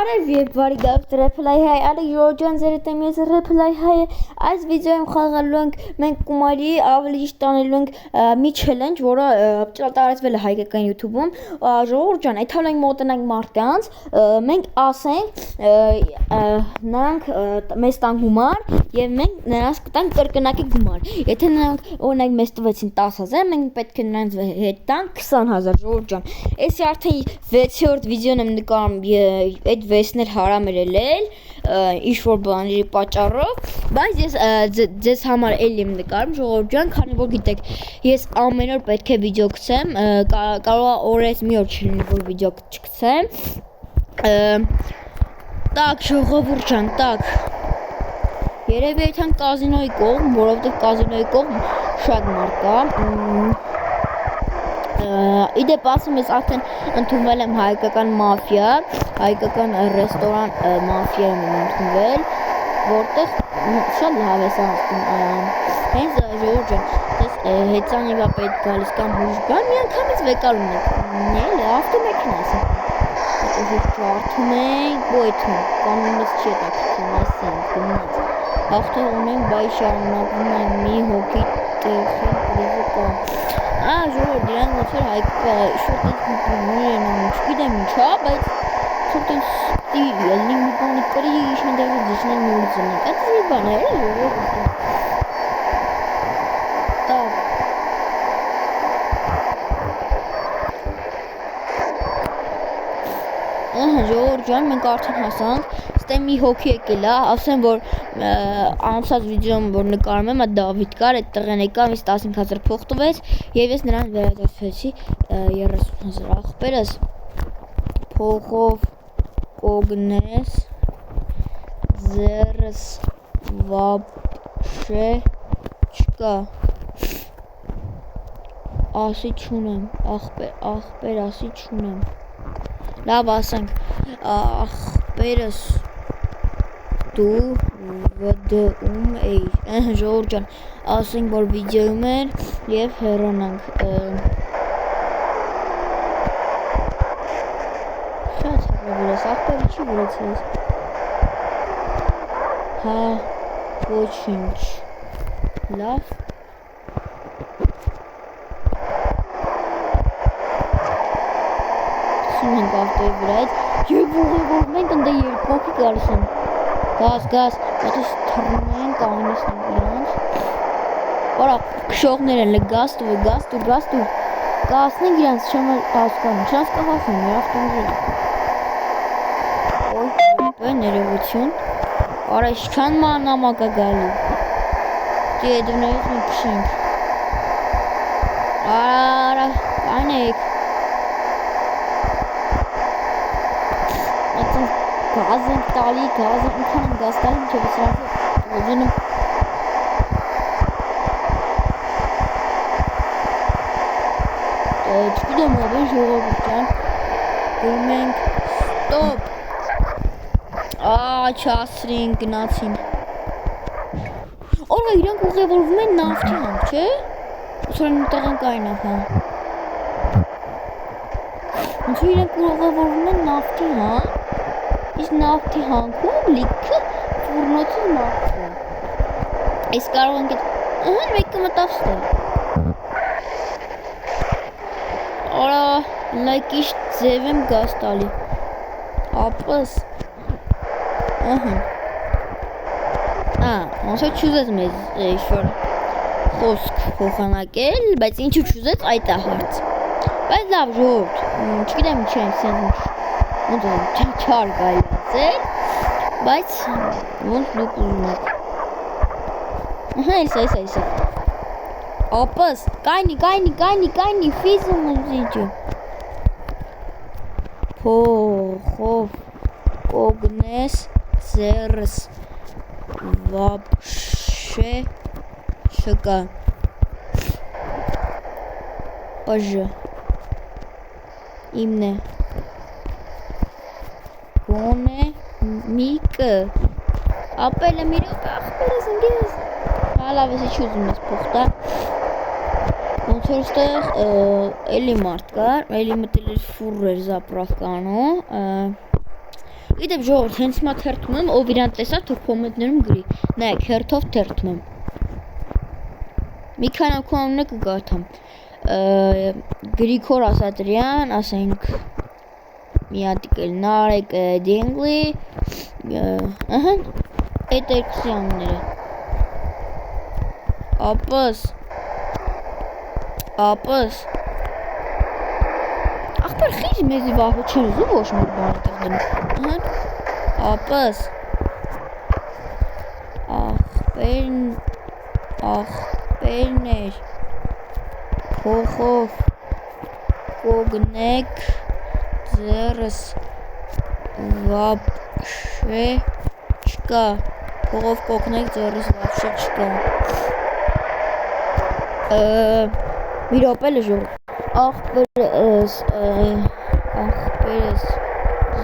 Բարև բարի գավթ Reply հայ, արի Ժորժան ձերդ եմ ես Reply հայը, այս վիդեոյում խաղալու ենք մենք կումարի ավելի ճիշտ անելու ենք մի challenge, որը տարածվել է հայկական YouTube-ում, Ժորժան, այդ հալ ենք մոտենանք մարդկանց, մենք ասենք նրանք մեզ տան գումար և մենք նրանց կտանք կրկնակի գումար, եթե նրանք օրինակ մեզ տվեցին 10,000, մենք պետք է նրանց հետ տանք 20,000 Ժորժան, էսի արդեն 6-րդ վիդեոն եմ նկարում այդ վեսներ հարամ էր ելել, ինչ-որ բաների պատճառով, բայց ես ձեզ համար էլ եմ նկարում ժողովուրդ, քանի որ գիտեք, ես ամեն օր պետք է վիդեո գցեմ, կարող է օրերից մի օր չլինի, որ վիդեո չգցեմ, տակ ժողովուրդ ջան, տակ, երևի այդքան կազինոյի կողմ, որովհետև կազինոյի կողմ շատ մարդ կա, իդեպ ասում ես արդեն ընդունվել եմ հայկական մաֆիա, հայկական ռեստորան մաֆիա եմ ընդունվել, որտեղ շատ լավ ես ասում, հենց ժողովուրդ ջան, տես հեծանիվա պետք գալիս կամ ուժ գան, մի անգամից վեկալում եք, ավտոմեքենա ասեմ, հետո ջարդում ենք, բոյթում, կանոնից չի հետաքրքրում, ասենք, գնաց, հաղթողում ենք, բայց շարունակվում են մի հոգի տեղի պրիզը ժողովուրդ, դրանք ոնց որ հայկական շուտ նույն են անում, չգիտեմ ինչա, բայց շուտ ելնի մի բանի կրի շանդեղի ձիշնել մի ուծնենք, այդ մի բան է, ժողովուրդ, տակ, ժողովուրդ ջան, մենք արդեն հասանք, ստե մի հոգի եկել է, ասեմ, որ անցած վիդեոում, որ նկարում եմ, այդ Դավիթ կար, այդ տղեն եկավ, ինձ 15,000 փող տվեց, և ես նրան վերադարձվեցի 30,000 ախպերս, փողով կոգնես, ձերս վաբշե չկա, ասի չունեմ, ախպեր ասի չունեմ, լավ ասենք, ախպերս դու վդում էիր, ժողովուրդ ջան, ասենք, որ վիդեոյում էր և հեռանանք, շատ հեռավոր ես, ախպերը չի վրեցես, հա, ոչինչ, լավ, ենք ավտոյի վրայից, և ուղևոր մենք ընդ երկու հոգի գալիս են, գազ, այդպես թռնում են, կանգնեցնում իրանց, որա, քշողներ են, գազ տու, կասնենք իրանց, չեմ հասկանում, չանց կհասնում, մեր ավտոմոբիլ, ոյ, ներևություն, արա, ինչքան մանամակ է գալու, դիեդուներից մենք քշենք, արա, կանեք, գազ ենք տալի, ինքան են գազ տալի, մինչև սրանքը ոզունում չգիտեմ ով է ժողովուրդ ջան, գում ենք, ստոպ, չասրին, գնացին, օրվա իրանք ուղևորվում են նավթի հանք, չէ, ոնց որ տեղ են կայնավ հա, ոնց որ իրանք ուղևորվում են նավթի հանք, իսկ նավթի հանքում լիքը ֆուրնոցի նավթը, այս կարող ենք այդ, մեկը մտավ ստեղ, արա, լայք իշ ձև եմ գազ տալի, ապս, ոնց որ չուզեց մեզ ինչ-որ խոսք փոխանակել, բայց ինչու չուզեց այդ է հարց, բայց լավ ժողովուրդ, չգիտեմ ինչ են սենց ոնց չար գալի ասել, բայց ոնց դուք ուզում եք, այս, ապս, կայնի, ֆիզում ուզիջը, փողով կոգնես, ձերս վաբշե չկա, պժը, իմն է, գոնե միկը, ապելը միրոք ախպերս ընգես, հալավ ես իչ ուզում ես փոխտա, ոնց որ ստեղ էլի մարդ կար, էլի մտել էր ֆուր էր զապրավկանու, Իդեպ ժողովուրդ, հենց հիմա թերթում եմ, ով իրան տեսա, թող կոմենտներում գրի։ Նայեք, հերթով թերթում եմ։ Մի քանի անգամ անունը կգաթամ։ Գրիգոր Ասատրյան, ասենք մի հատ էլ Նարեկ Դենգլի, ահա, այդ երկուսի անունները։ Ապս ախպեր խիր մեզի վահու չեն ուզում ոչ մի բան տեղ դնում։ Ապս ախպերներ փողով կոգնեք ձեռս վաբշե չկա փողով կոգնեք ձեռս վաբշե չկա մի րոպե լժող ախպերս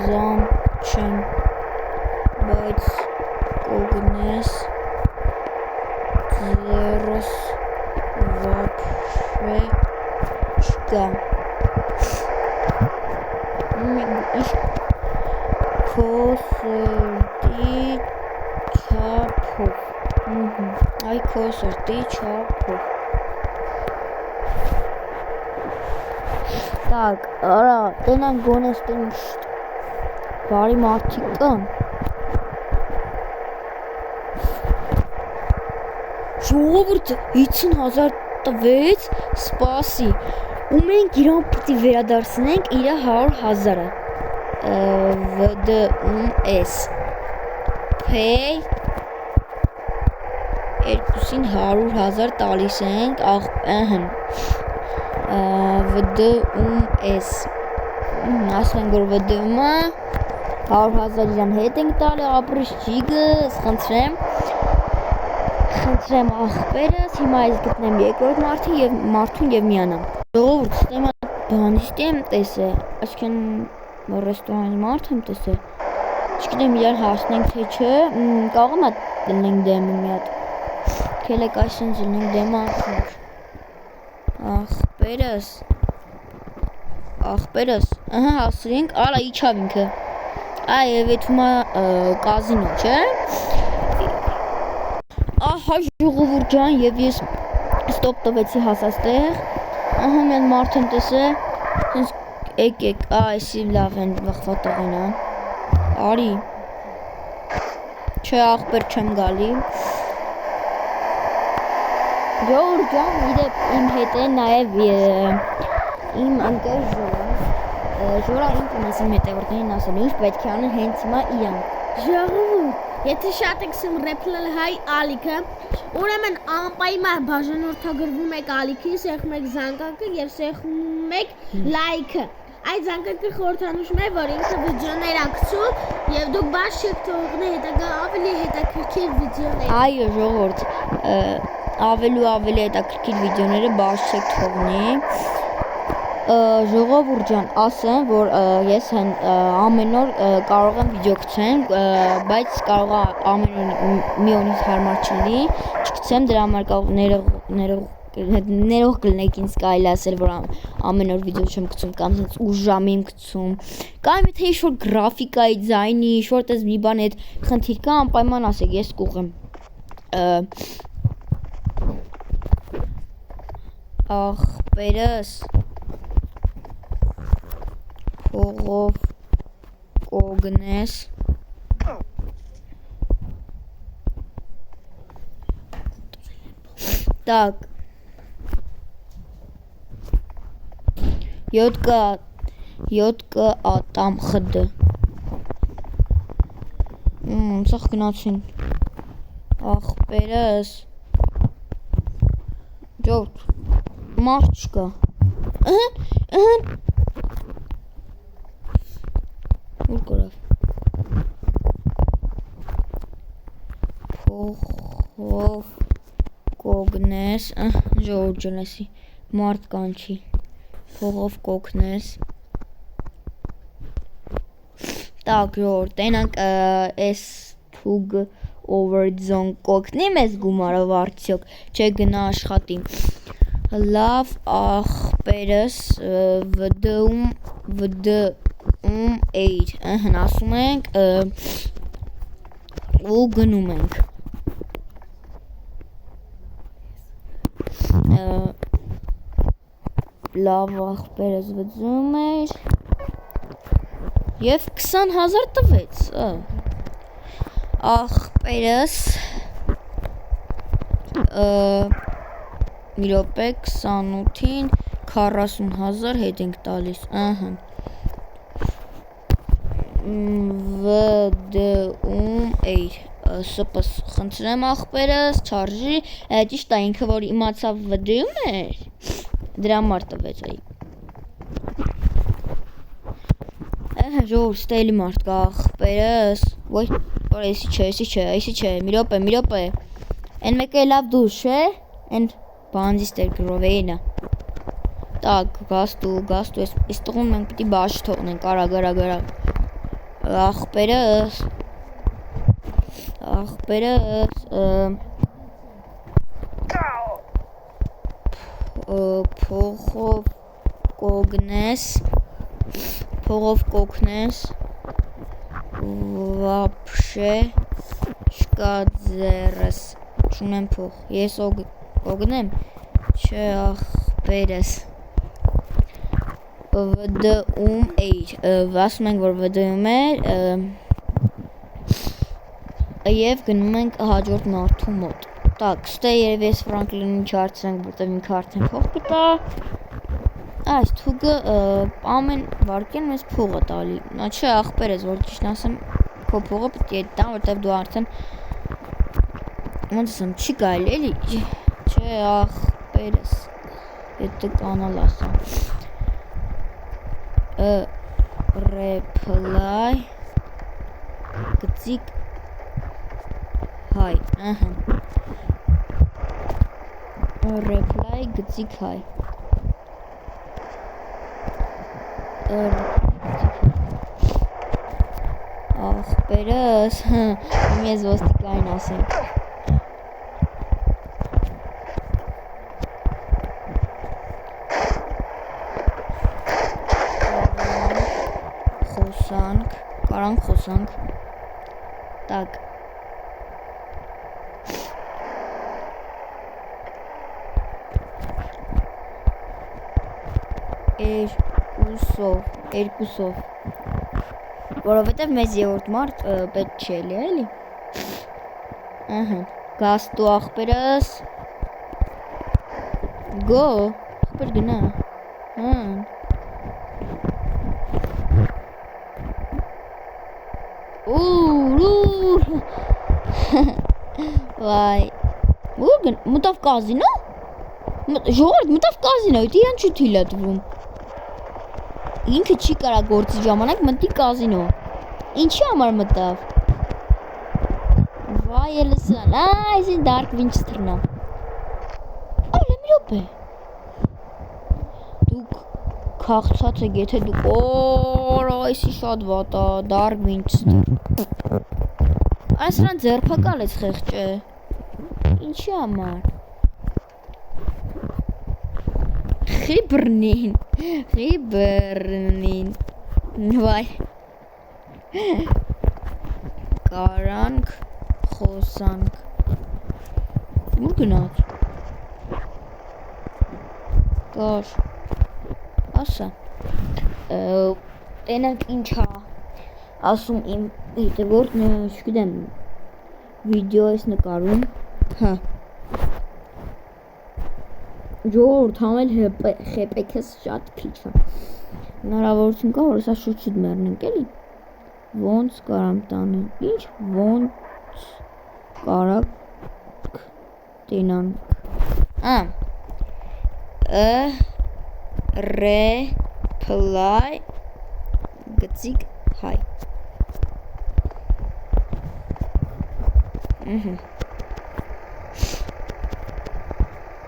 զամ չեմ բայց կոգնես ձեռս վաբշե չկա քո սրտի չափով այ քո սրտի չափով Так, արա, տենան գոնես տեն բարի մարդիկ կան ժողովուրդը 50,000 տվեց սպասի ու մենք իրան պիտի վերադարձնենք իրա 100,000-ը VDS Pay երկուսին 100,000 տալիս ենք VDS ասում ենք որ VDM-ը 100,000 իրան հետ ենք տալի ապրիշ ջիգս խնդրեմ ախպերս հիմա ես գտնեմ երկրորդ մարդուն եւ միանամ ժողովուրդ ստեմ բանիշտ եմ տեսե այսքան ռեստորանի մարդ եմ տեսե չգիտեմ իրան հասնենք թե չէ կարող եմ դնենք դեմը մի հատ քելեք այսինչ դնենք դեմը ախպերս ահա հասրինք արա իջավ ինքը այ եւ էթումա կազինո չէ ահա ժողովուրդ ջան եւ ես ստոպ տվեցի հասած տեղ ահա մի մարդ եմ տեսե հենց եկեք այսի լավ են վախվատողին արի չէ ախպեր չեմ գալի ժողովուրդ ջան իդեպ իմ հետ է նաեւ իմ ընկեր Ժորա իմ տնասի հետևորդներին ասել ինչ պետք է անել հենց հիմա իրան ժողովուրդ Եթե շատ եք սում ռեփլել հայ ալիքը, ուրեմն անպայման բաժանորդագրվում եք ալիքի, սեղմում եք զանգակը եւ սեղմում եք լայքը։ Այդ զանգակը խորհրդանշում է, որ ինքը վիդեոներ ակցում եւ դուք բաց չեք թողնի հետագա ավելի հետաքրքիր վիդեոներ։ Այո, ժողովուրդ, ավելի հետաքրքիր վիդեոները բաց չեք թողնի։ Ժողովուրդ ջան, ասեմ, որ ես ամեն օր կարող եմ վիդեո գցեմ, բայց կարող է ամեն օր մի օրից հարմար չլինի, չգցեմ, դրա համար կարող ներող կլինեք ինձ կարելի ասել, որ ամեն օր վիդեո չեմ գցում, կամ հենց ուշ ժամի եմ գցում, կամ եթե ինչ-որ գրաֆիկայի դիզայնի, ինչ-որ տես մի բան հետ խնդիր կա, անպայման ասեք, ես կուղեմ։ Ախպերս Փողով կոգնես Так 7 ատամ խդ Սաղ գնացին Ախպերս Ջորդ մարդ չկա Ուր կորավ Փողով կոգնես Ժողովուրդ ջան էսի մարդ կանչի Փողով կոգնես Так, ժողովուրդ տենանք էս թուգ overdzone կոգնի մեզ գումարով արդյոք չէ գնա աշխատի Լավ ախպերս VD 8 ասում ենք ու գնում ենք լավ ախպերս վծում էր և 20,000 տվեց ախպերս մի րոպե 28-ին 40,000 հետ ենք տալիս վդում էիր սպս խնդրեմ ախպերս չարժի ճիշտ է ինքը որ իմացավ վդում էր դրա համար տվեց ժողովուրդ ստելի մարդ կա ախպերս ոյ որ էսի չէ մի րոպե են մեկը լավ դուր չէ են բանձիստեր գրովեինը տակ գաստու այս տղուն մենք պիտի բաշ թողնենք արագ ախպերս փողով կոգնես վապշե չկա ձերս չունեմ փող ես կոգնեմ չէ ախպերս վդում էիր ասում ենք որ վդում էր և գնում ենք հաջորդ մարդու մոտ տակ ստե երև ես Ֆրանկլինին չարցրենք որտև ինքը արդեն փող կտա այս թուգը ամեն վարկյան մեզ փող է տալի չէ ախպերս որ ճիշտ ասեմ քո փողը պիտի է տան որտև դու արդեն ոնց ասեմ չի կարելի էլի չէ ախպերս եթե կանալ ասա reply գծիկ հայ reply գծիկ հայ ախպերս մեզ ոստիկային ասենք խոսանք տակ երկուսով որովհետև մեզ երրորդ մարդ պետք չէ էլի գաստու ախպերս գո ախպեր գնա վայ մտավ կազինո ժողովուրդ մտավ կազինո իրան չի թույլ է տվում ինքը չի կարա գործի ժամանակ մտի կազինո ինչի համար մտավ վայ ելսան այսին դարկ վինչստրնա այլ մի րոպե դուք քաղցած եք եթե դուք այսի շատ վատ է դարկ վինչստր այս նրան ձերբակալ ես խեղճը ինչի համար խիբրնին վայ կարանք խոսանք ուր գնաց կար ասա տենանք ինչա ասում իմ հետևորդն չգիտեմ վիդեո ես նկարում ժողովուրդ համել խեպեքս շատ քիչ է հնարավորություն կա որ սա շուտ մեռնենք էլի ոնց կարամ տանեմ ինչ ոնց կարակ տենանք reply գծիկ հայ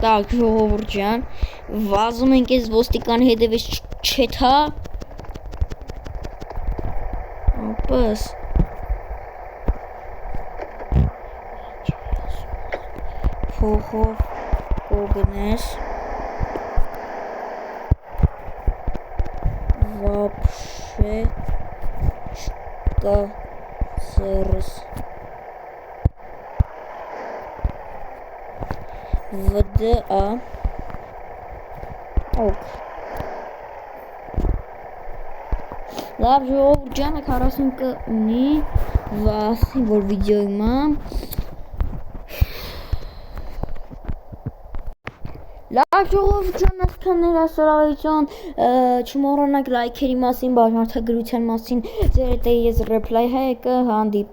Так, ժողովուրդ ջան, վազում ենք ես ոստիկան հետևից չեթա ապս փողով կոգնես вообще կա սերս վդա օք լավ ժողովուրդ ջանը 40 կունի վասի որ վիդեոյի մամ լավ ժողովուրդ ջան այսքան էր այսօր ավելություն չմոռանաք լայքերի մասին բաժանորդագրության մասին ձեր հետ ես ռեփլայ հայ կհանդիպենք